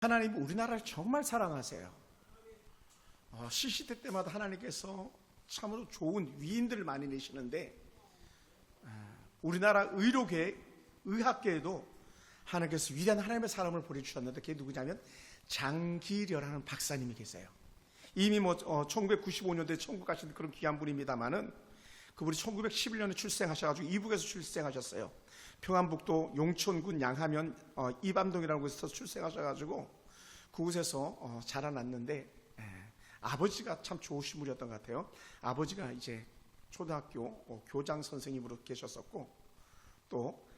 하나님 우리나라를 정말 사랑하세요. 시시때 때마다 하나님께서 참으로 좋은 위인들을 많이 내시는데, 우리나라 의료계, 의학계에도 하나님께서 위대한 하나님의 사람을 보내주셨는데, 그게 누구냐면 장기려라는 박사님이 계세요. 이미 1995년도에 천국 가신 그런 귀한 분입니다만은, 그분이 1911년에 출생하셔가지고 이북에서 출생하셨어요. 평안북도 용천군 양하면 이밤동이라는 곳에서 출생하셔가지고 그곳에서 자라났는데, 아버지가 참 좋으신 분이었던 것 같아요. 아버지가 이제 초등학교 교장 선생님으로 계셨었고, 또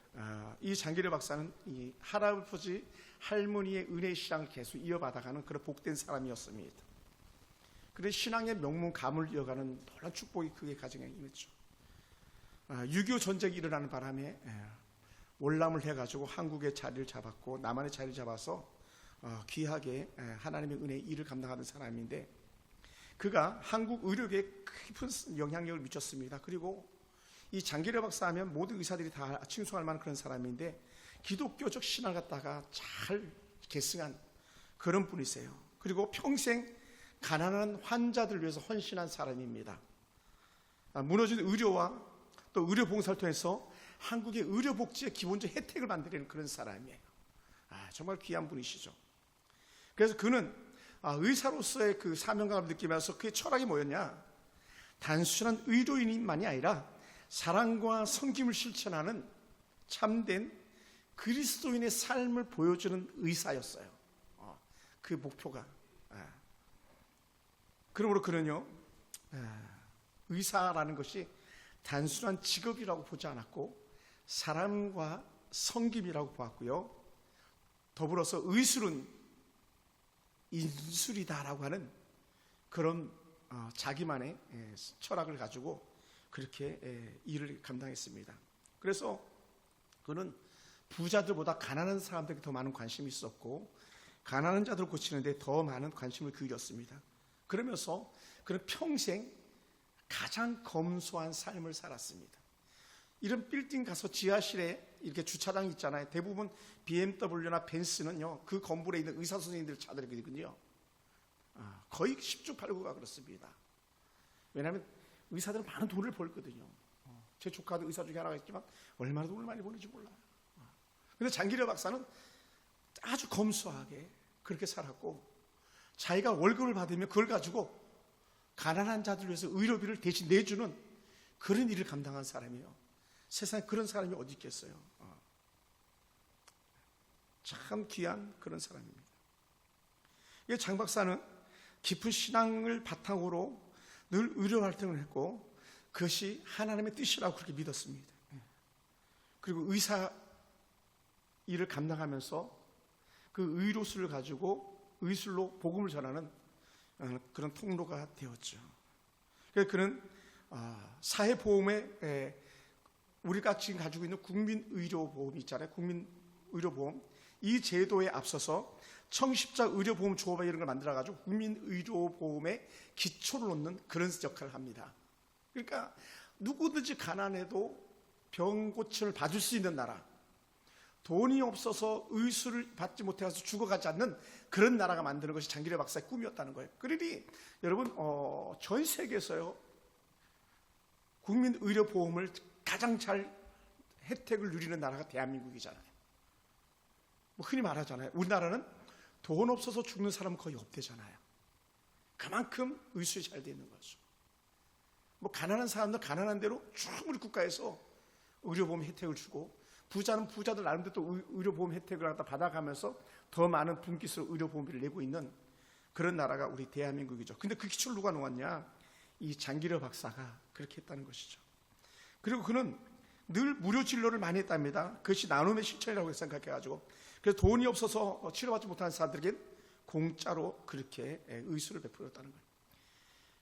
이 장기려 박사는 이 할아버지 할머니의 은혜 신앙을 계속 이어받아가는 그런 복된 사람이었습니다. 그래 신앙의 명문 감을 이어가는 놀라운 축복이 그의 가정에 임했죠. 6.25 전쟁이 일어나는 바람에 월남을 해가지고 한국의 자리를 잡았고 남한의 자리를 잡아서 귀하게 하나님의 은혜의 일을 감당하는 사람인데, 그가 한국 의료계에 깊은 영향력을 미쳤습니다. 그리고 이 장기려 박사 하면 모든 의사들이 다 칭송할 만한 그런 사람인데, 기독교적 신앙을 갖다가 잘 계승한 그런 분이세요. 그리고 평생 가난한 환자들을 위해서 헌신한 사람입니다. 무너진 의료와 또 의료봉사를 통해서 한국의 의료복지의 기본적 혜택을 만들어내는 그런 사람이에요. 정말 귀한 분이시죠. 그래서 그는 의사로서의 그 사명감을 느끼면서 그의 철학이 뭐였냐? 단순한 의료인만이 아니라 사랑과 섬김을 실천하는 참된 그리스도인의 삶을 보여주는 의사였어요. 그 목표가. 그러므로 그는요, 의사라는 것이 단순한 직업이라고 보지 않았고 사랑과 섬김이라고 보았고요, 더불어서 의술은 인술이다라고 하는 그런 자기만의 철학을 가지고 그렇게 일을 감당했습니다. 그래서 그는 부자들보다 가난한 사람들에게 더 많은 관심이 있었고 가난한 자들을 고치는데 더 많은 관심을 기울였습니다. 그러면서 그는 평생 가장 검소한 삶을 살았습니다. 이런 빌딩 가서 지하실에 이렇게 주차장이 있잖아요. 대부분 BMW나 벤츠는요, 그 건물에 있는 의사 선생님들 차들이거든요. 거의 10주 8구가 그렇습니다. 왜냐하면 의사들은 많은 돈을 벌거든요. 제 조카도 의사 중에 하나가 있지만 얼마나 돈을 많이 버는지 몰라요. 근데 장기려 박사는 아주 검소하게 그렇게 살았고, 자기가 월급을 받으면 그걸 가지고 가난한 자들 위해서 의료비를 대신 내주는 그런 일을 감당한 사람이에요. 세상에 그런 사람이 어디 있겠어요. 참 귀한 그런 사람입니다. 장 박사는 깊은 신앙을 바탕으로 늘 의료 활동을 했고 그것이 하나님의 뜻이라고 그렇게 믿었습니다. 그리고 의사 일을 감당하면서 그 의료술을 가지고 의술로 복음을 전하는 그런 통로가 되었죠. 그래서 그는 사회보험에 우리가 지금 가지고 있는 국민의료보험이 있잖아요. 국민의료보험, 이 제도에 앞서서 청십자 의료보험 조합 이런 걸 만들어가지고 국민의료보험의 기초를 놓는 그런 역할을 합니다. 그러니까 누구든지 가난해도 병 고침을 받을 수 있는 나라, 돈이 없어서 의술을 받지 못해서 죽어가지 않는 그런 나라가 만드는 것이 장기려 박사의 꿈이었다는 거예요. 그러니 여러분, 전 세계에서요, 국민의료보험을 가장 잘 혜택을 누리는 나라가 대한민국이잖아요. 흔히 말하잖아요. 우리나라는 돈 없어서 죽는 사람은 거의 없대잖아요. 그만큼 의술이 잘 되어 있는 거죠. 가난한 사람들 가난한 대로 충분히 국가에서 의료보험 혜택을 주고, 부자는 부자들 나름대로 또 의료보험 혜택을 받아가면서 더 많은 분기수로 의료보험비를 내고 있는 그런 나라가 우리 대한민국이죠. 근데 그 기초를 누가 놓았냐? 이 장기려 박사가 그렇게 했다는 것이죠. 그리고 그는 늘 무료 진료를 많이 했답니다. 그것이 나눔의 실천이라고 생각해가지고, 그래서 돈이 없어서 치료받지 못하는 사람들에게 공짜로 그렇게 의술을 베풀었다는 거예요.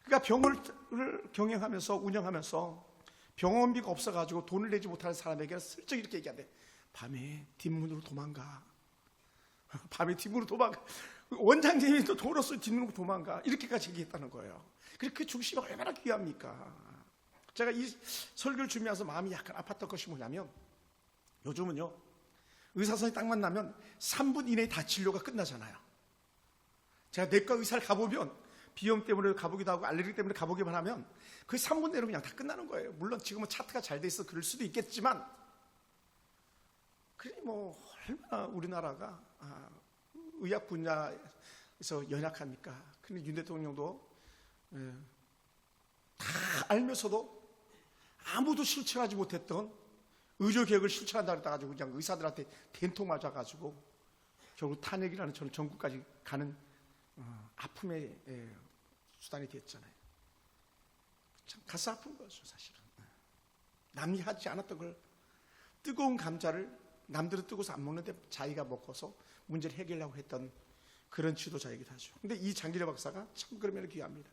그러니까 병원을 경영하면서 운영하면서 병원비가 없어가지고 돈을 내지 못하는 사람에게는 슬쩍 이렇게 얘기한대. 밤에 뒷문으로 도망가. 밤에 뒷문으로 도망가. 원장님이 또 돈 없어 뒷문으로 도망가. 이렇게까지 얘기했다는 거예요. 그 중심이 얼마나 귀합니까? 제가 이 설교를 준비하면서 마음이 약간 아팠던 것이 뭐냐면, 요즘은요, 의사 선생님 딱 만나면 3분 이내에 다 진료가 끝나잖아요. 제가 내과 의사를 가보면 비염 때문에 가보기도 하고 알레르기 때문에 가보기만 하면 거의 3분 내로 그냥 다 끝나는 거예요. 물론 지금은 차트가 잘 돼 있어 그럴 수도 있겠지만, 그래 뭐 얼마나 우리나라가 의학 분야에서 연약합니까? 근데 윤 대통령도 다 알면서도 아무도 실천하지 못했던 의료 개혁을 실천한다 그래가지고 그냥 의사들한테 된통 맞아가지고 결국 탄핵이라는 저는 전국까지 가는 아픔의 수단이 됐잖아요. 참 가슴 아픈 거죠, 사실은. 남이 하지 않았던 걸, 뜨거운 감자를 남들은 뜨거워서 안 먹는데 자기가 먹어서 문제를 해결하려고 했던 그런 지도자이기도 하죠. 근데 이 장기려 박사가 참 그러면 귀합니다.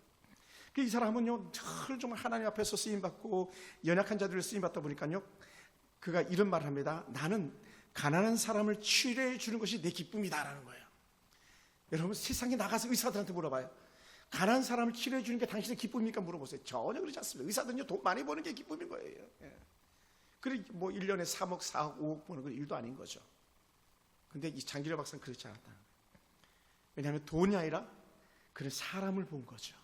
이 사람은요, 늘 정말 하나님 앞에서 쓰임받고 연약한 자들을 쓰임받다 보니까요, 그가 이런 말을 합니다. 나는 가난한 사람을 치료해 주는 것이 내 기쁨이다라는 거예요. 여러분, 세상에 나가서 의사들한테 물어봐요. 가난한 사람을 치료해 주는 게 당신의 기쁨입니까? 물어보세요. 전혀 그렇지 않습니다. 의사들은요, 돈 많이 버는 게 기쁨인 거예요. 그래 뭐 1년에 3억, 4억, 5억 버는 건 일도 아닌 거죠. 근데 이 장기려 박사는 그렇지 않았다는 거예요. 왜냐하면 돈이 아니라 그는 사람을 본 거죠.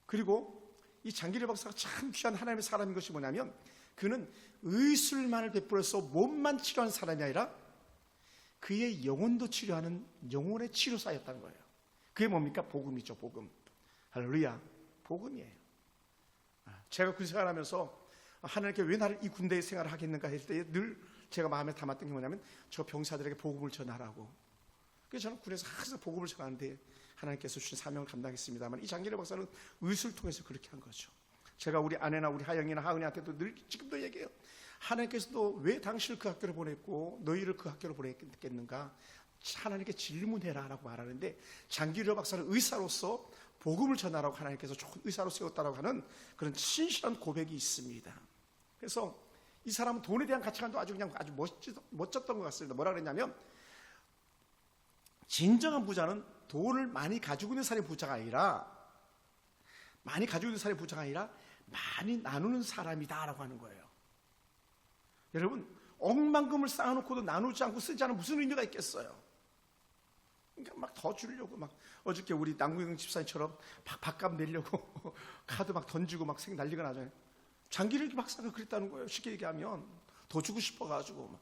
그리고 이 장기려 박사가 참 귀한 하나님의 사람인 것이 뭐냐면, 그는 의술만을 베풀어서 몸만 치료하는 사람이 아니라 그의 영혼도 치료하는 영혼의 치료사였다는 거예요. 그게 뭡니까? 복음이죠. 복음. 할렐루야. 복음이에요. 제가 군 생활하면서 하나님께 왜 나를 이 군대에 생활을 하겠는가 했을 때 늘 제가 마음에 담았던 게 뭐냐면, 저 병사들에게 복음을 전하라고. 그래서 저는 군에서 항상 복음을 전하는데 하나님께서 주신 사명을 감당했습니다만, 이 장기려 박사는 의술을 통해서 그렇게 한 거죠. 제가 우리 아내나 우리 하영이나 하은이한테도 늘 지금도 얘기해요. 하나님께서도 왜 당신을 그 학교로 보냈고 너희를 그 학교로 보냈겠는가, 하나님께 질문해라 라고 말하는데, 장기려 박사는 의사로서 복음을 전하라고 하나님께서 좋은 의사로 세웠다라고 하는 그런 신실한 고백이 있습니다. 그래서 이 사람은 돈에 대한 가치관도 아주 멋졌던 것 같습니다. 뭐라 그랬냐면, 진정한 부자는 돈을 많이 가지고 있는 사람이 부자가 아니라, 많이 나누는 사람이다라고 하는 거예요. 여러분, 억만금을 쌓아놓고도 나누지 않고 쓰지 않으면 무슨 의미가 있겠어요? 그러니까 막 더 주려고, 막 어저께 우리 남궁영 집사님처럼 막 밥값 내려고 카드 막 던지고 막 난리가 나잖아요. 장기려 박사가 그랬다는 거예요. 쉽게 얘기하면 더 주고 싶어가지고 막.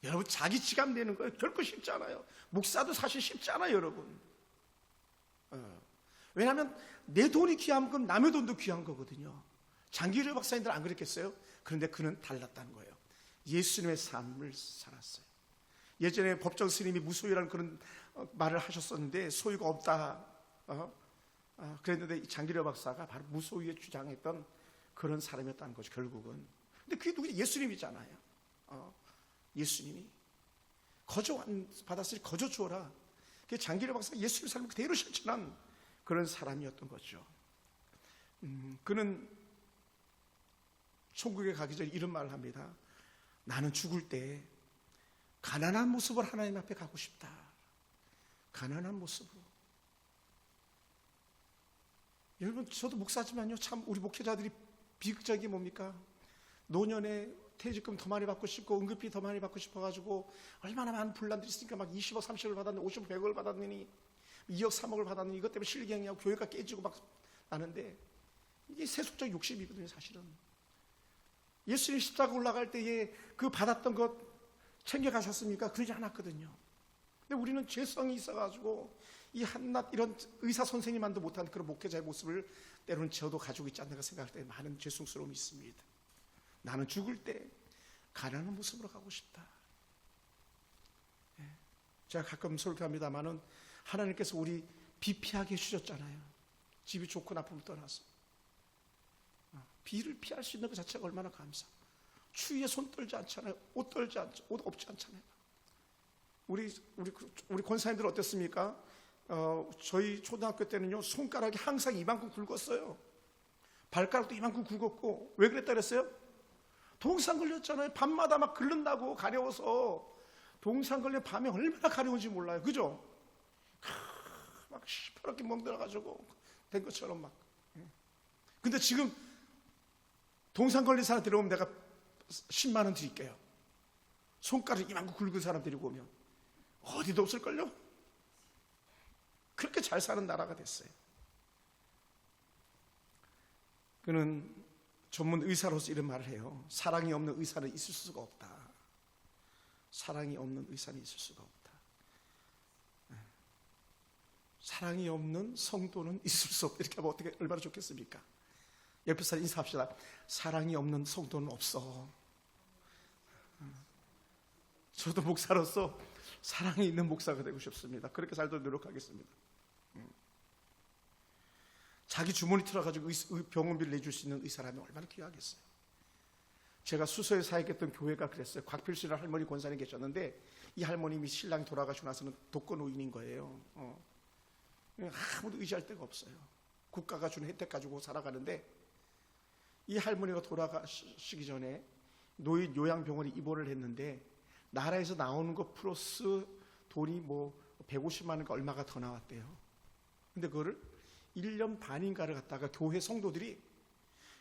여러분, 자기 지갑 내는 거 결코 쉽지 않아요. 목사도 사실 쉽지 않아요, 여러분. 왜냐하면 내 돈이 귀한 건 남의 돈도 귀한 거거든요. 장기려 박사님들 안 그랬겠어요? 그런데 그는 달랐다는 거예요. 예수님의 삶을 살았어요. 예전에 법정 스님이 무소유라는 그런 말을 하셨었는데, 소유가 없다 그랬는데, 장기려 박사가 바로 무소유에 주장했던 그런 사람이었다는 거죠, 결국은. 근데 그게 누구지? 예수님이잖아요. 예수님이 거저 받았으니 거저 주어라. 장기려 박사가 예수님의 삶을 그대로 실천한 그런 사람이었던 거죠. 그는 천국에 가기 전에 이런 말을 합니다. 나는 죽을 때 가난한 모습으로 하나님 앞에 가고 싶다. 가난한 모습으로. 여러분, 저도 목사지만요, 참 우리 목회자들이 비극적인 게 뭡니까? 노년에 퇴직금 더 많이 받고 싶고 응급비 더 많이 받고 싶어가지고 얼마나 많은 분란들이 있으니까 막 20억 30억을 받았느니 50억 100억을 받았느니 2억 3억을 받았느니 이것 때문에 실경이하고 교회가 깨지고 막 나는데, 이게 세속적 욕심이거든요, 사실은. 예수님 십자가 올라갈 때에 그 받았던 것 챙겨가셨습니까? 그러지 않았거든요. 근데 우리는 죄성이 있어가지고 이 한낱 이런 의사 선생님만도 못한 그런 목회자의 모습을 때로는 저도 가지고 있지 않는가 생각할 때 많은 죄송스러움이 있습니다. 나는 죽을 때 가난한 모습으로 가고 싶다. 제가 가끔 설교합니다마는 하나님께서 우리 비피하게 해주셨잖아요. 집이 좋고 나쁨을 떠나서 비를 피할 수 있는 것 자체가 얼마나 감사. 추위에 손 떨지 않잖아요. 옷 떨지 않죠. 옷 없지 않잖아요. 우리 권사님들 어땠습니까? 저희 초등학교 때는요, 손가락이 항상 이만큼 굵었어요. 발가락도 이만큼 굵었고. 왜 그랬다 그랬어요? 동상 걸렸잖아요. 밤마다 막 긁는다고 가려워서. 동상 걸린 밤에 얼마나 가려운지 몰라요. 그죠? 막 시퍼렇게 멍들어가지고 된 것처럼 막. 근데 지금 동상 걸린 사람 데려오면 내가 10만 원 드릴게요. 손가락 이만큼 굵은 사람 데리고 오면 어디도 없을걸요? 그렇게 잘 사는 나라가 됐어요. 그는 전문 의사로서 이런 말을 해요. 사랑이 없는 의사는 있을 수가 없다. 사랑이 없는 의사는 있을 수가 없다. 사랑이 없는 성도는 있을 수 없다. 이렇게 하면 어떻게 얼마나 좋겠습니까? 옆에 사람 인사합시다. 사랑이 없는 성도는 없어. 저도 목사로서 사랑이 있는 목사가 되고 싶습니다. 그렇게 살도록 노력하겠습니다. 자기 주머니 틀어가지고 병원비를 내줄 수 있는 의사라면 얼마나 귀하겠어요. 제가 수서에 사역했던 교회가 그랬어요. 곽필수라는 할머니 권사님 계셨는데 이 할머님이 신랑이 돌아가시고 나서는 독거노인인 거예요. 아무도 의지할 데가 없어요. 국가가 주는 혜택 가지고 살아가는데 이 할머니가 돌아가시기 전에 노인 요양병원에 입원을 했는데 나라에서 나오는 거 플러스 돈이 뭐 150만 원인가 얼마가 더 나왔대요. 근데 그거를 1년 반인가를 갖다가 교회 성도들이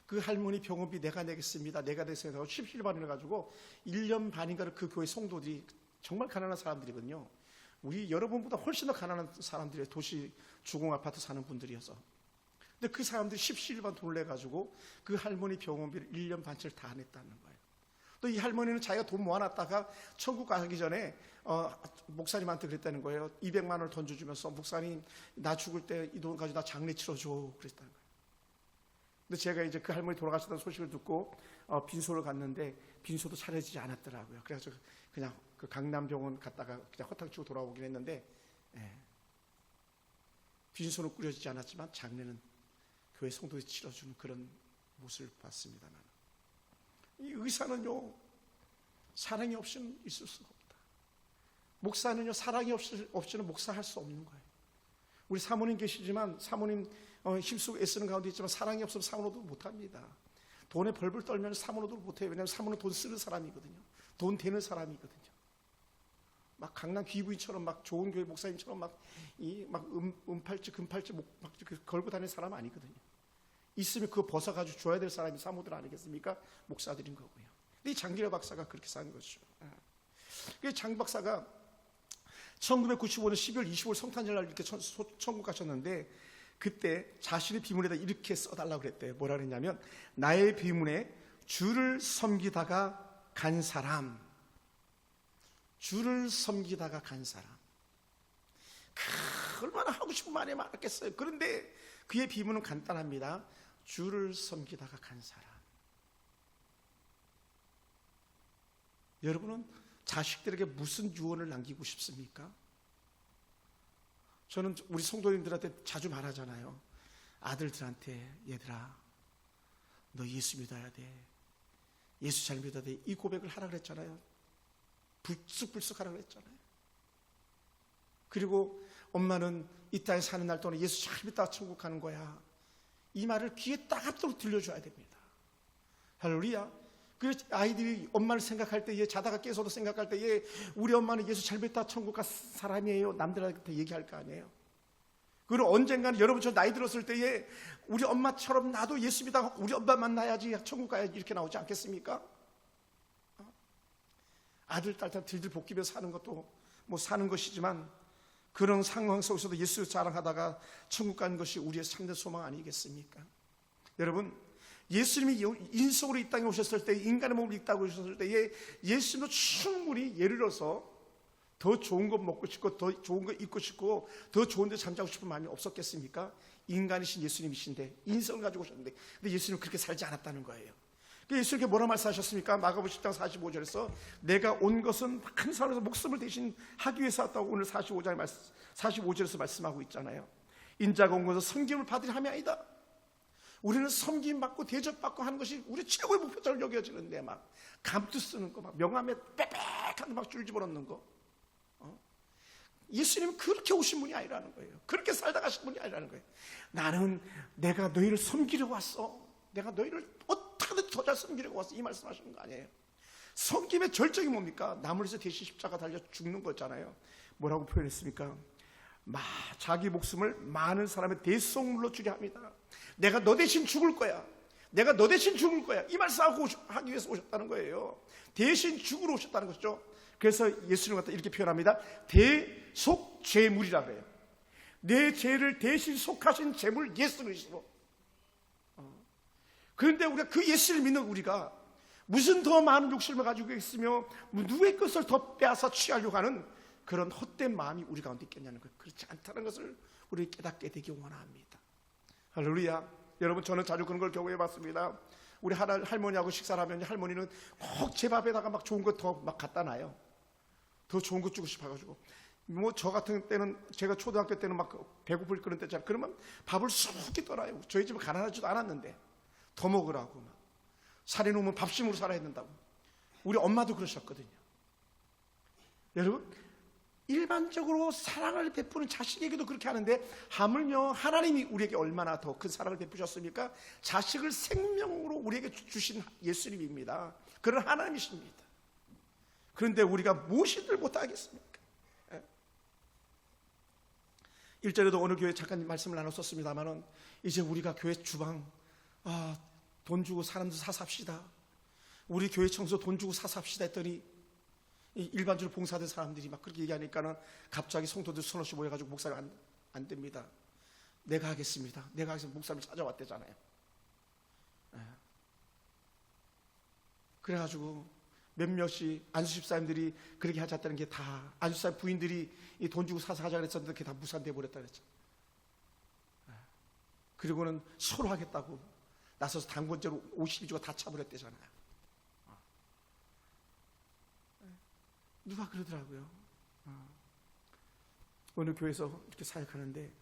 그 할머니 병원비 내가 내겠습니다. 내가 내세요. 십시일반을 해가지고 1년 반인가를 그 교회 성도들이 정말 가난한 사람들이거든요. 우리 여러분보다 훨씬 더 가난한 사람들이에요. 도시 주공 아파트 사는 분들이어서. 근데 그 사람들이 십시일반 돈을 내가지고 그 할머니 병원비를 1년 반치를 다 냈다는 거예요. 또 이 할머니는 자기가 돈 모아놨다가 천국 가기 전에 목사님한테 그랬다는 거예요. 200만 원을 던져주면서 목사님 나 죽을 때 이 돈 가지고 나 장례 치러줘 그랬다는 거예요. 근데 제가 이제 그 할머니 돌아가셨다는 소식을 듣고 빈소를 갔는데 빈소도 차려지지 않았더라고요. 그래서 그냥 그 강남병원 갔다가 그냥 허탕치고 돌아오긴 했는데 빈소는 꾸려지지 않았지만 장례는 교회 성도들이 치러주는 그런 모습을 봤습니다만 이 의사는요 사랑이 없이는 있을 수가 없다. 목사는요 사랑이 없이는 목사할 수 없는 거예요. 우리 사모님 계시지만 사모님 힘쓰고 애쓰는 가운데 있지만 사랑이 없으면 사모도 못합니다. 돈에 벌벌 떨면 사모도 못해요. 왜냐하면 사모는 돈 쓰는 사람이거든요. 돈 되는 사람이거든요. 막 강남 귀부인처럼 막 좋은 교회 목사님처럼 막 은팔찌 금팔찌 막 걸고 다니는 사람 아니거든요. 있으면 그거 벗어가지고 줘야 될 사람이 사모들 아니겠습니까? 목사들인 거고요. 근데 이 장기려 박사가 그렇게 산 거죠. 장 박사가 1995년 12월 25일 성탄절 이렇게 천국 가셨는데 그때 자신의 비문에다 이렇게 써달라고 그랬대요. 뭐라 그랬냐면 나의 비문에 주를 섬기다가 간 사람, 주를 섬기다가 간 사람. 얼마나 하고 싶은 말이 많았겠어요. 그런데 그의 비문은 간단합니다. 주를 섬기다가 간 사람. 여러분은 자식들에게 무슨 유언을 남기고 싶습니까? 저는 우리 성도님들한테 자주 말하잖아요. 아들들한테 얘들아 너 예수 믿어야 돼. 예수 잘 믿어야 돼. 이 고백을 하라 그랬잖아요. 불쑥불쑥 하라 그랬잖아요. 그리고 엄마는 이 땅에 사는 날 동안 예수 잘 믿다가 천국 가는 거야. 이 말을 귀에 따갑도록 들려줘야 됩니다. 할렐루야. 그 아이들이 엄마를 생각할 때, 얘 자다가 깨서도 생각할 때, 얘 우리 엄마는 예수 잘 믿다 천국 갈 사람이에요. 남들한테 얘기할 거 아니에요. 그리고 언젠가는 여러분처럼 나이 들었을 때에 우리 엄마처럼 나도 예수 믿다 우리 엄마 만나야지 천국 가야지 이렇게 나오지 않겠습니까? 아들, 딸한테 들들 볶이며 사는 것도 뭐 사는 것이지만 그런 상황 속에서도 예수 자랑하다가 천국 가는 것이 우리의 참된 소망 아니겠습니까? 여러분, 예수님이 인성으로 이 땅에 오셨을 때, 인간의 몸을 입다고 오셨을 때에 예수님도 충분히 예를 들어서 더 좋은 것 먹고 싶고 더 좋은 것 입고 싶고 더 좋은 데 잠자고 싶은 마음이 없었겠습니까? 인간이신 예수님이신데 인성을 가지고 오셨는데 근데 예수님은 그렇게 살지 않았다는 거예요. 예수님께 뭐라 말씀하셨습니까? 마가복음 10장 45절에서 내가 온 것은 한 사람에서 목숨을 대신 하기 위해서 왔다고 오늘 45절에서 말씀하고 있잖아요. 인자가 온 것은 섬김을 받으려 함이 아니다. 우리는 섬김받고 대접받고 하는 것이 우리 최고의 목표처럼 여겨지는데 막 감투 쓰는 거, 막 명함에 빽빽한 막 줄 집어넣는 거. 예수님은 그렇게 오신 분이 아니라는 거예요. 그렇게 살다 가신 분이 아니라는 거예요. 나는 내가 너희를 섬기려고 왔어. 내가 너희를 어떻게든 더 잘 섬기려고 왔어. 이 말씀하시는 거 아니에요. 섬김의 절정이 뭡니까? 남을 위해서 대신 십자가 달려 죽는 거잖아요. 뭐라고 표현했습니까? 자기 목숨을 많은 사람의 대속물로 주려 합니다. 내가 너 대신 죽을 거야. 내가 너 대신 죽을 거야. 이 말씀하고 하기 위해서 오셨다는 거예요. 대신 죽으러 오셨다는 것이죠. 그래서 예수님 갖다 이렇게 표현합니다. 대속죄물이라 그래요. 내 죄를 대신 속하신 제물 예수 그리스도. 그런데 우리가 그 예수를 믿는 우리가 무슨 더 많은 욕심을 가지고 있으며 누구의 것을 더 빼앗아 취하려고 하는 그런 헛된 마음이 우리 가운데 있겠냐는 거예요. 그렇지 않다는 것을 우리 깨닫게 되기 원합니다. 할렐루야. 여러분, 저는 자주 그런 걸 경험해 봤습니다. 우리 할머니하고 식사를 하면 할머니는 꼭 제 밥에다가 막 좋은 거 더 막 갖다 놔요. 더 좋은 거 주고 싶어가지고. 뭐 저 같은 때는, 제가 초등학교 때는 막 배고플 그런 때잖아요. 그러면 밥을 수북히 떠나요. 저희 집은 가난하지도 않았는데 더 먹으라고 막. 살이 놓으면 밥심으로 살아야 된다고. 우리 엄마도 그러셨거든요. 여러분, 일반적으로 사랑을 베푸는 자식에게도 그렇게 하는데 하물며 하나님이 우리에게 얼마나 더 큰 사랑을 베푸셨습니까? 자식을 생명으로 우리에게 주신 예수님입니다. 그런 하나님이십니다. 그런데 우리가 무엇이들 못하겠습니까? 1절에도 어느 교회 잠깐 말씀을 나눴었습니다만, 이제 우리가 교회 주방 돈 주고 사람들 사삽시다. 우리 교회 청소 돈 주고 사삽시다 했더니 일반적으로 봉사된 사람들이 막 그렇게 얘기하니까는 갑자기 성도들 서너씩 모여가지고 목사님 안 됩니다. 내가 하겠습니다. 내가 하겠습니다. 목사님 찾아왔대잖아요. 그래가지고 몇몇이 안수 집사님들이 그렇게 하자다는 게 다 안수 집사님 부인들이 돈 주고 사서 하자 그랬었는데 그게 다 무산돼 버렸다 그랬죠. 그리고는 서로 하겠다고 나서서 당번제로 52조가 다 차버렸대잖아요. 누가 그러더라고요. 어느 교회에서 이렇게 사역하는데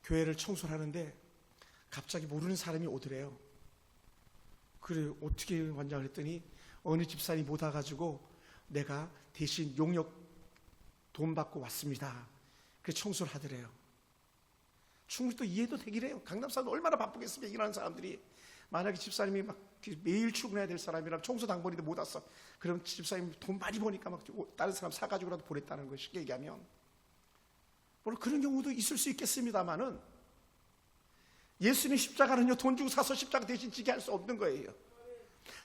교회를 청소를 하는데 갑자기 모르는 사람이 오더래요. 그래, 어떻게 왔냐 그랬더니 어느 집사님이 못 와가지고 내가 대신 용역 돈 받고 왔습니다. 그래서 청소를 하더래요. 충분히 또 이해도 되기래요. 강남 사람들 얼마나 바쁘겠습니까? 일하는 사람들이. 만약에 집사님이 막 매일 출근해야 될 사람이라면 청소 당번인데 못 왔어. 그럼 집사님이 돈 많이 버니까 막 다른 사람 사가지고라도 보냈다는 걸 쉽게 얘기하면, 물론 그런 경우도 있을 수 있겠습니다만은 예수님 십자가는요, 돈 주고 사서 십자가 대신 지게 할 수 없는 거예요.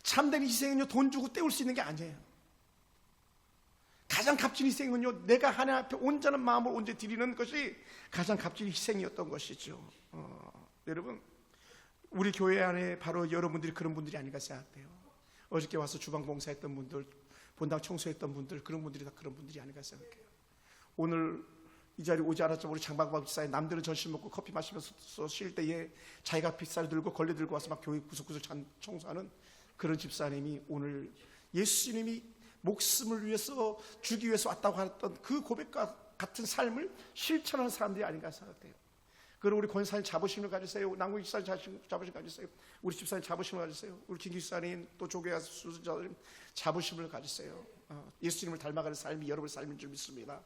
참된 희생은요, 돈 주고 때울 수 있는 게 아니에요. 가장 값진 희생은요, 내가 하나님 앞에 온전한 마음을 온전히 드리는 것이 가장 값진 희생이었던 것이죠. 여러분, 우리 교회 안에 바로 여러분들이 그런 분들이 아닌가 생각돼요. 어저께 와서 주방 봉사했던 분들, 본당 청소했던 분들, 그런 분들이 다 그런 분들이 아닌가 생각해요. 오늘 이 자리에 오지 않았지만 우리 장방박 집사님, 남들은 점심 먹고 커피 마시면서 쉴 때에 자기가 빗살 들고 걸레 들고 와서 막 교회 구석구석 청소하는 그런 집사님이 오늘 예수님이 목숨을 위해서 주기 위해서 왔다고 했던 그 고백과 같은 삶을 실천하는 사람들이 아닌가 생각돼요. 그리고 우리 권사님 자부심을 가지세요. 남궁 집사님 자부심 가지세요. 우리 집사님 자부심을 가지세요. 우리 김기 집사님, 또 조교와 수수자님 자부심을 가지세요. 예수님을 닮아가는 삶이 여러분의 삶인 줄 믿습니다.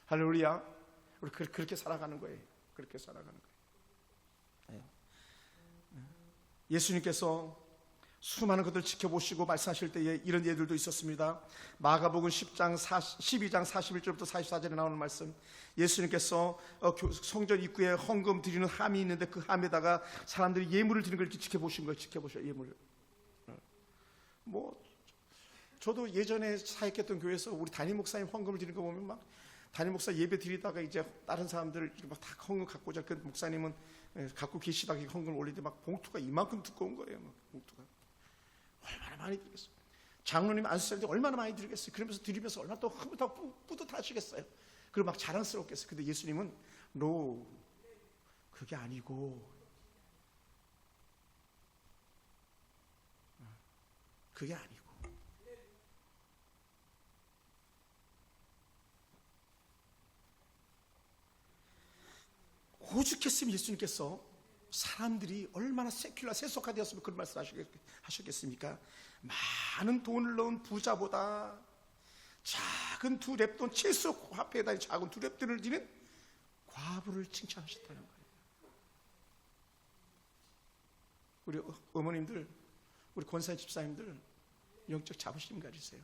할렐루야. 우리 그렇게 살아가는 거예요. 그렇게 살아가는 거예요. 예수님께서 수많은 것들 지켜보시고 말씀하실 때에 이런 예들도 있었습니다. 마가복음 12장 41절부터 44절에 나오는 말씀, 예수님께서 성전 입구에 헌금 드리는 함이 있는데 그 함에다가 사람들이 예물을 드리는 걸 이렇게 지켜보신 거예요. 지켜보셔요. 예물을. 뭐 저도 예전에 사역했던 교회에서 우리 담임 목사님 헌금을 드리는 거 보면 막 담임 목사 예배 드리다가 이제 다른 사람들 막 다 헌금 갖고 오자. 그 목사님은 갖고 계시다가 헌금을 올리는데 막 봉투가 이만큼 두꺼운 거예요. 막 봉투가. 얼마나 많이 드리겠어요. 장로님 안수사님들 얼마나 많이 드리겠어요. 그러면서 드리면서 얼마나 또 뿌듯하시겠어요. 그리고 막 자랑스럽겠어요. 근데 예수님은 no, 그게 아니고, 그게 아니고, 오죽했으면 예수님께서 사람들이 얼마나 세속화되었으면 그런 말씀 하셨겠습니까? 많은 돈을 넣은 부자보다 작은 두 렙돈, 채소 화폐에다 작은 두 렙돈을 드는 과부를 칭찬하셨다는 거예요. 우리 어머님들, 우리 권사님 집사님들 영적 자부심 가지세요.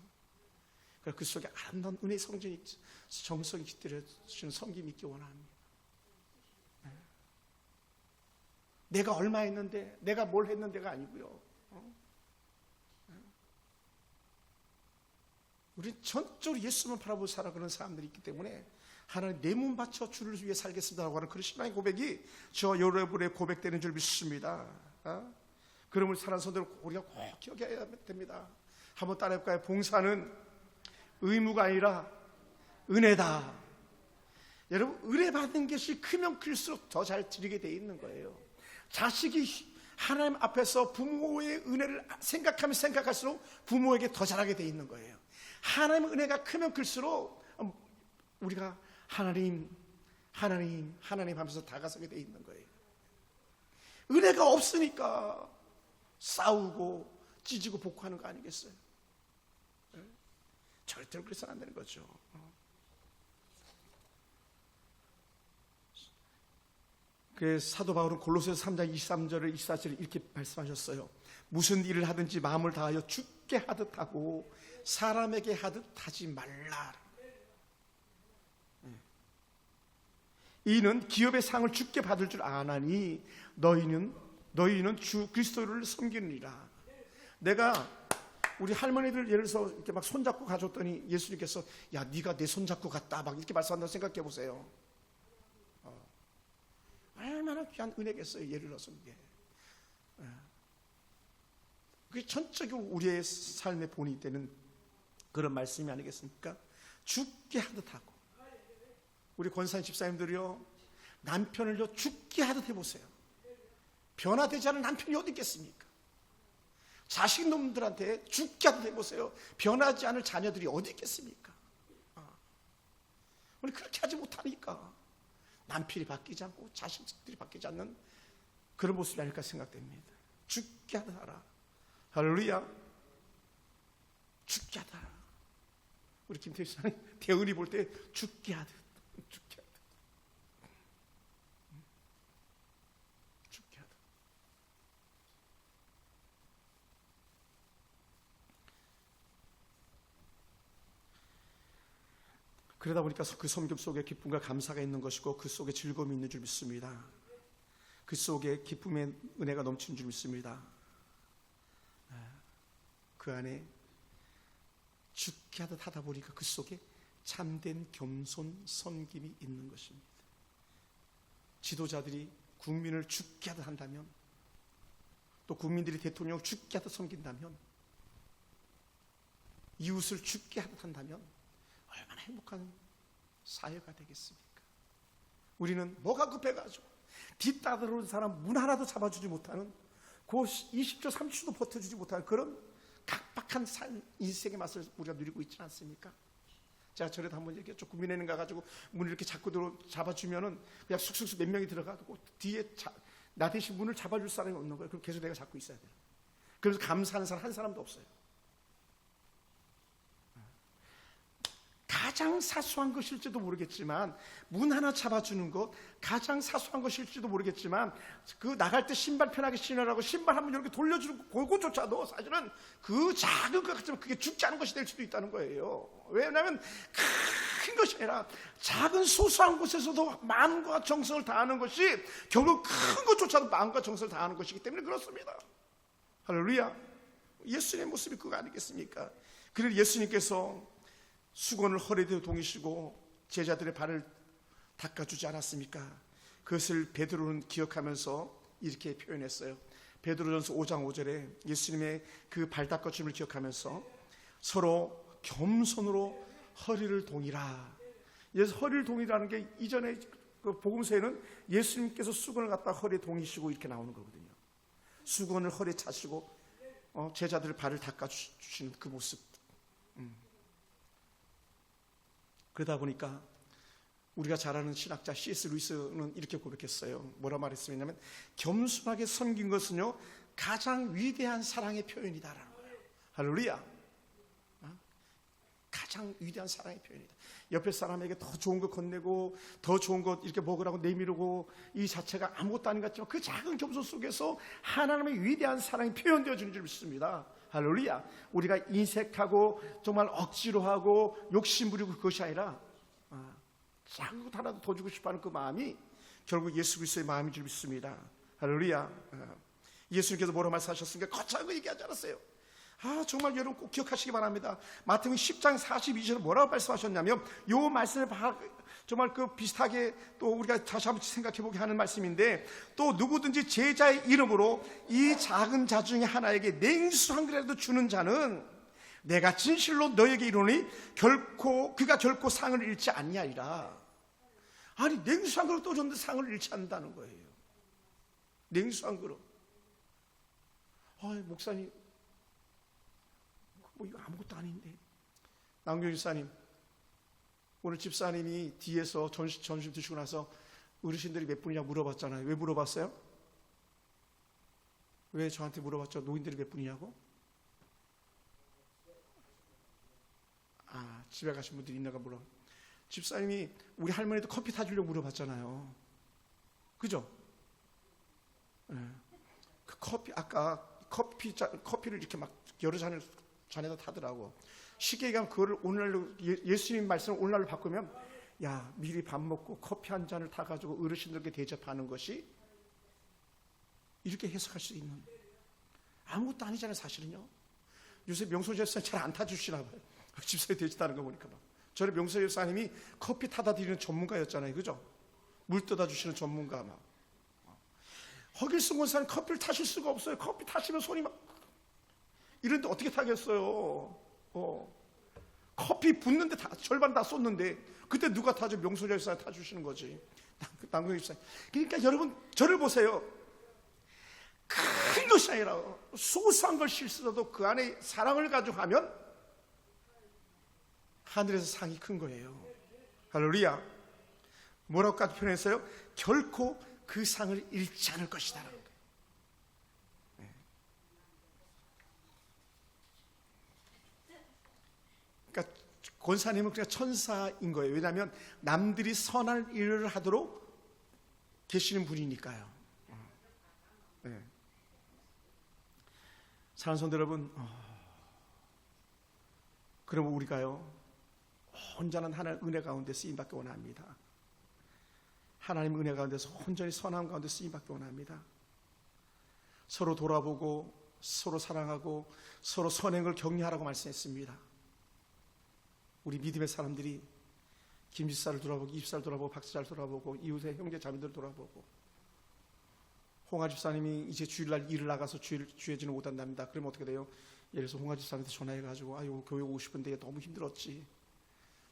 그 속에 아름다운 은혜의 성전이 정성이 깃들여주는 섬김이 있기 원합니다. 내가 얼마 했는데, 내가 뭘 했는데가 아니고요. 우리 전적으로 예수만 바라보고 살아가는 사람들이 있기 때문에 하나님 내 몸 바쳐 주를 위해 살겠습니다라고 하는 그런 신앙의 고백이 저 여러분의 고백되는 줄 믿습니다. 그러므로 사랑하는 성도들 우리가 꼭 기억해야 됩니다. 한번 따라해볼까요? 봉사는 의무가 아니라 은혜다. 여러분, 은혜 받는 것이 크면 클수록 더 잘 드리게 돼 있는 거예요. 자식이 하나님 앞에서 부모의 은혜를 생각하면 생각할수록 부모에게 더 잘하게 돼 있는 거예요. 하나님의 은혜가 크면 클수록 우리가 하나님 하면서 다가서게 돼 있는 거예요. 은혜가 없으니까 싸우고 찢고 복구하는 거 아니겠어요? 절대로 그래서는 안 되는 거죠. 그래서 사도 바울은 골로새서 3장 23절을 24절을 이렇게 말씀하셨어요. 무슨 일을 하든지 마음을 다하여 주께 하듯 하고 사람에게 하듯 하지 말라. 이는 기업의 상을 주께 받을 줄 아나니 너희는 주 그리스도를 섬기느니라. 내가 우리 할머니들 예를 들어서 이렇게 막 손잡고 가줬더니 예수님께서 야 네가 내 손잡고 갔다 막 이렇게 말씀한다고 생각해 보세요. 얼마나 귀한 은혜겠어요. 예를 들어서 그게 전적으로 우리의 삶의 본이 되는 그런 말씀이 아니겠습니까? 죽게 하듯 하고 우리 권사님 집사님들이요 남편을요 죽게 하듯 해보세요. 변화되지 않은 남편이 어디 있겠습니까? 자식 놈들한테 죽게 하듯 해보세요. 변하지 않을 자녀들이 어디 있겠습니까? 우리 그렇게 하지 못하니까 남편이 바뀌지 않고 자식들이 바뀌지 않는 그런 모습이 아닐까 생각됩니다. 죽게 하듯 하라. 할렐루야. 죽게 하듯 하라. 우리 김태희 씨는 대은이 볼 때 죽게 하듯 죽게 하듯 죽게 하듯. 그러다 보니까 그 섬김 속에 기쁨과 감사가 있는 것이고 그 속에 즐거움이 있는 줄 믿습니다. 그 속에 기쁨의 은혜가 넘치는 줄 믿습니다. 그 안에 죽게 하듯 하다 보니까 그 속에 참된 겸손 섬김이 있는 것입니다. 지도자들이 국민을 죽게 하듯 한다면 또 국민들이 대통령을 죽게 하듯 섬긴다면 이웃을 죽게 하듯 한다면 얼마나 행복한 사회가 되겠습니까? 우리는 뭐가 급해가지고 뒤따르는 사람 문 하나도 잡아주지 못하는 그 20초 30초도 버텨주지 못하는 그런 각박한 인생의 맛을 우리가 누리고 있지 않습니까? 제가 전에도 한번 얘기했죠. 국민회의는 가가지고 문을 이렇게 자꾸 잡아주면은 그냥 쑥쑥쑥 몇 명이 들어가고 뒤에 나 대신 문을 잡아줄 사람이 없는 거예요. 그럼 계속 내가 잡고 있어야 돼요. 그래서 감사하는 사람 한 사람도 없어요. 가장 사소한 것일지도 모르겠지만 문 하나 잡아주는 것 가장 사소한 것일지도 모르겠지만 그 나갈 때 신발 편하게 신으라고 신발 한번 이렇게 돌려주는 그것조차도 사실은 그 작은 것 같지만 그게 죽지 않은 것이 될 수도 있다는 거예요. 왜냐하면 큰 것이 아니라 작은 소소한 곳에서도 마음과 정성을 다하는 것이 결국 큰 것조차도 마음과 정성을 다하는 것이기 때문에 그렇습니다. 할렐루야. 예수님의 모습이 그거 아니겠습니까? 그래서 예수님께서 수건을 허리에 동이시고 제자들의 발을 닦아주지 않았습니까? 그것을 베드로는 기억하면서 이렇게 표현했어요. 베드로전서 5장 5절에 예수님의 그 발 닦아줌을 기억하면서 서로 겸손으로 허리를 동이라. 그래서 허리를 동이라는 게 이전에 그 복음서에는 예수님께서 수건을 갖다 허리에 동이시고 이렇게 나오는 거거든요. 수건을 허리에 차시고 제자들의 발을 닦아주시는 그 모습. 그러다 보니까 우리가 잘 아는 신학자 C.S. 루이스는 이렇게 고백했어요. 뭐라 말했냐면 겸손하게 섬긴 것은요 가장 위대한 사랑의 표현이다라는 거예요. 할렐루야. 가장 위대한 사랑의 표현이다. 옆에 사람에게 더 좋은 것 건네고 더 좋은 것 이렇게 먹으라고 내미르고 이 자체가 아무것도 아닌 것 같지만 그 작은 겸손 속에서 하나님의 위대한 사랑이 표현되어지는 줄 믿습니다. 할렐루야. 우리가 인색하고 정말 억지로 하고 욕심 부리고 그것이 아니라 작은 것 하나도 더 주고 싶어하는 그 마음이 결국 예수 그리스도의 마음인 줄 믿습니다. 할렐루야. 예수님께서 뭐라고 말씀하셨습니까? 거창하게 얘기하지 않았어요. 정말 여러분 꼭 기억하시기 바랍니다. 마태복음 10장 42절에 뭐라고 말씀하셨냐면 요 말씀을 정말 그 비슷하게 또 우리가 다시 한번 생각해보게 하는 말씀인데, 또 누구든지 제자의 이름으로 이 작은 자 중에 하나에게 냉수 한 그릇이라도 주는 자는 내가 진실로 너에게 이르노니 그가 결코 상을 잃지 아니하리라. 아니, 냉수 한 그릇 또 줬는데 상을 잃지 않는다는 거예요. 냉수 한 그릇. 목사님, 뭐 이거 아무것도 아닌데. 남경 집사님, 오늘 집사님이 뒤에서 점심 드시고 나서 어르신들이 몇 분이냐 물어봤잖아요. 왜 물어봤어요? 왜 저한테 물어봤죠? 노인들이 몇 분이냐고? 집에 가신 분들이 있나가 물어. 집사님이 우리 할머니도 커피 타주려고 물어봤잖아요. 그죠? 네. 그 커피, 아까 커피를 이렇게 막 여러 잔에다 타더라고. 쉽게 얘기하면 그거를 오늘날로, 예수님 말씀을 오늘날로 바꾸면, 야, 미리 밥 먹고 커피 한 잔을 타가지고 어르신들께 대접하는 것이, 이렇게 해석할 수 있는, 아무것도 아니잖아요. 사실은요. 요새 명소 집사님 잘 안 타주시나 봐요. 집사에 되지다는 거 보니까. 저는 명소 집사님이 커피 타다 드리는 전문가였잖아요. 그죠? 물 떠다 주시는 전문가. 막 허길승 권사님 커피를 타실 수가 없어요. 커피 타시면 손이 막 이런데 어떻게 타겠어요? 커피 붓는데 절반 다 쏟는데 그때 누가 타죠? 명소 집사님 타주시는 거지. 남경 집사님. 그러니까 여러분, 저를 보세요. 큰 것이 아니라 소소한 걸 실수라도 그 안에 사랑을 가지고 하면 하늘에서 상이 큰 거예요. 할렐루야. 뭐라고까지 표현했어요? 결코 그 상을 잃지 않을 것이다. 그러니까 권사님은 그냥 천사인 거예요. 왜냐하면 남들이 선한 일을 하도록 계시는 분이니까요. 네. 사랑하는 성도 여러분, 그러면 우리가요, 온전한 하나님의 은혜 가운데 쓰임받기 원합니다. 하나님의 은혜 가운데서 온전히 선함 가운데 쓰임받기 원합니다. 서로 돌아보고 서로 사랑하고 서로 선행을 격려하라고 말씀했습니다. 우리 믿음의 사람들이 김집사를 돌아보고 이집사를 돌아보고 박집사를 돌아보고 이웃의 형제 자매들을 돌아보고, 홍아 집사님이 이제 주일날 일을 나가서 주일지는 못한답니다. 그러면 어떻게 돼요? 예를 들어서 홍아 집사님한테 전화해가지고 아유, 교회 오고 싶은데 너무 힘들었지.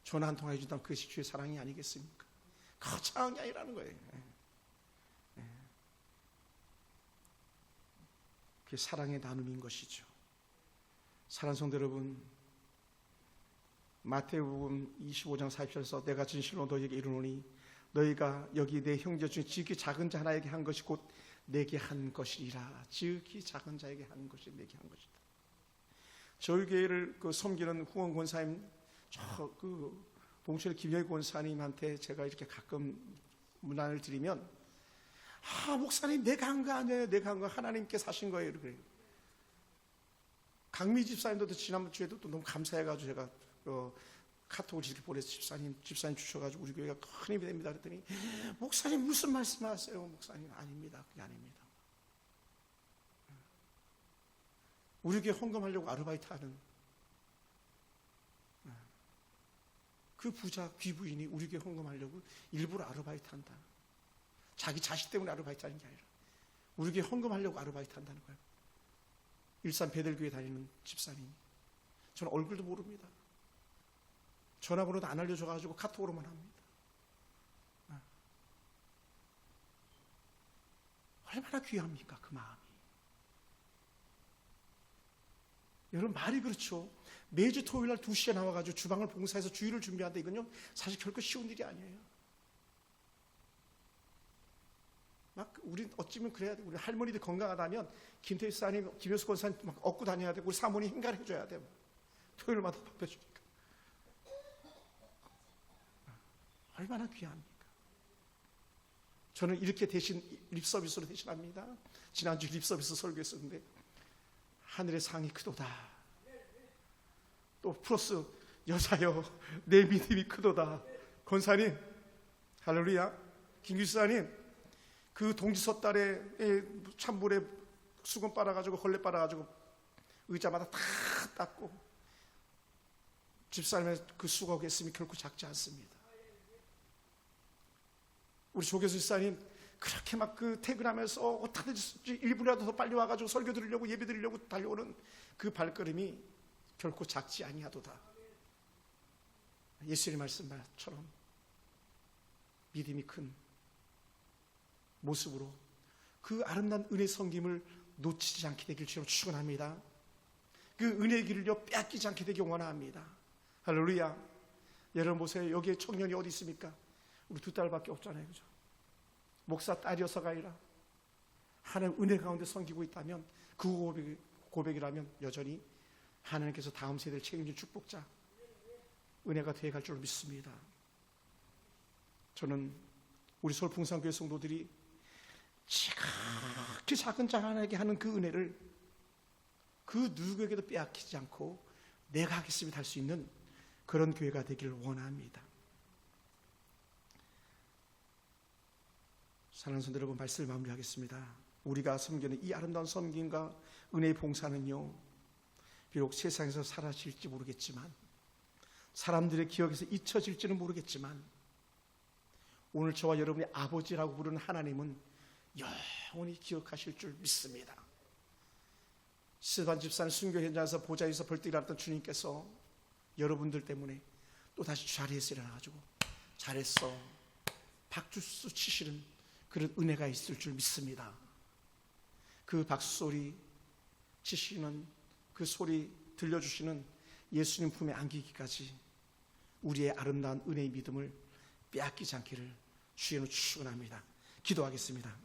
전화 한 통 해준다면 그것이 주의 사랑이 아니겠습니까? 거창이 아니라는 거예요. 그게 사랑의 나눔인 것이죠. 사랑하는 성도 여러분, 마태복음 25장 40절에서 내가 진실로 너희에게 이르노니 너희가 여기 내 형제 중에 지극히 작은 자 하나에게 한 것이 곧 내게 한 것이리라. 지극히 작은 자에게 한 것이 내게 한 것이다. 저희 교회를 섬기는 후원 권사님, 봉천의 김여희 권사님한테 제가 이렇게 가끔 문안을 드리면, 목사님 내가 한 거 아니에요. 내가 한 거 하나님께서 하신 거예요. 그래요. 강미 집사님도 지난번 주에도 또 너무 감사해가지고 제가 카톡을 이렇게 보내서 집사님 주셔가지고 우리 교회가 큰 힘이 됩니다. 그랬더니 목사님 무슨 말씀하세요? 목사님 아닙니다. 그게 아닙니다. 우리 교회 헌금하려고 아르바이트 하는 그 부자 귀부인이 우리 교회 헌금하려고 일부러 아르바이트 한다. 자기 자식 때문에 아르바이트 하는 게 아니라 우리 교회 헌금하려고 아르바이트 한다는 거예요. 일산 베델교회 다니는 집사님. 저는 얼굴도 모릅니다. 전화번호도 안 알려줘가지고 카톡으로만 합니다. 얼마나 귀합니까, 그 마음이. 여러분, 말이 그렇죠. 매주 토요일날 2시에 나와가지고 주방을 봉사해서 주일을 준비한다. 이건요 사실 결코 쉬운 일이 아니에요. 우리 어찌면 그래야 돼. 우리 할머니들 건강하다면 김태희 사님, 김효수 권사님 막 얻고 다녀야 돼. 우리 사모님 행가해줘야 돼. 토요일마다 밥 해주니까. 얼마나 귀합니까? 저는 이렇게 대신 립서비스로 대신합니다. 지난주 립서비스 설교했었는데 하늘의 상이 크도다. 또 플러스 여자여 내 믿음이 크도다. 권사님 할렐루야. 김규사님 그 동지서 딸에 찬물에 수건 빨아가지고 걸레 빨아가지고 의자마다 다 닦고 집사님의 그 수고가 했음이 결코 작지 않습니다. 우리 조교수 집사님 그렇게 막 그 퇴근하면서 어떻게든지 1분이라도 더 빨리 와가지고 설교 드리려고 예배 드리려고 달려오는 그 발걸음이 결코 작지 아니하도다. 예수님의 말씀처럼 믿음이 큰 모습으로 그 아름다운 은혜 섬김을 놓치지 않게 되길 주로 축원합니다. 그 은혜의 길을요 빼앗기지 않게 되길 원합니다. 할렐루야. 여러분 보세요. 여기에 청년이 어디 있습니까? 우리 2딸밖에 없잖아요, 그죠? 목사 딸이어서가 아니라 하나님 은혜 가운데 섬기고 있다면 그 고백이라면 여전히 하나님께서 다음 세대를 책임질 축복자 은혜가 되어갈 줄 믿습니다. 저는 우리 서울 풍산교회 성도들이 지극히 작은 자 하나에게 하는 그 은혜를 그 누구에게도 빼앗기지 않고 내가 하겠습니다 할 수 있는 그런 교회가 되기를 원합니다. 사랑하는 성도 여러분, 말씀을 마무리하겠습니다. 우리가 섬기는 이 아름다운 섬김과 은혜의 봉사는요, 비록 세상에서 사라질지 모르겠지만, 사람들의 기억에서 잊혀질지는 모르겠지만, 오늘 저와 여러분의 아버지라고 부르는 하나님은 영원히 기억하실 줄 믿습니다. 스테반 집사는 순교 현장에서 보좌에서 벌떡 일어났던 주님께서 여러분들 때문에 또 다시 자리에서 일어나가지고 잘했어 박수수 치시는 그런 은혜가 있을 줄 믿습니다. 그 박수소리 치시는 그 소리 들려주시는 예수님 품에 안기기까지 우리의 아름다운 은혜의 믿음을 빼앗기지 않기를 주의 이름으로 축원합니다. 기도하겠습니다.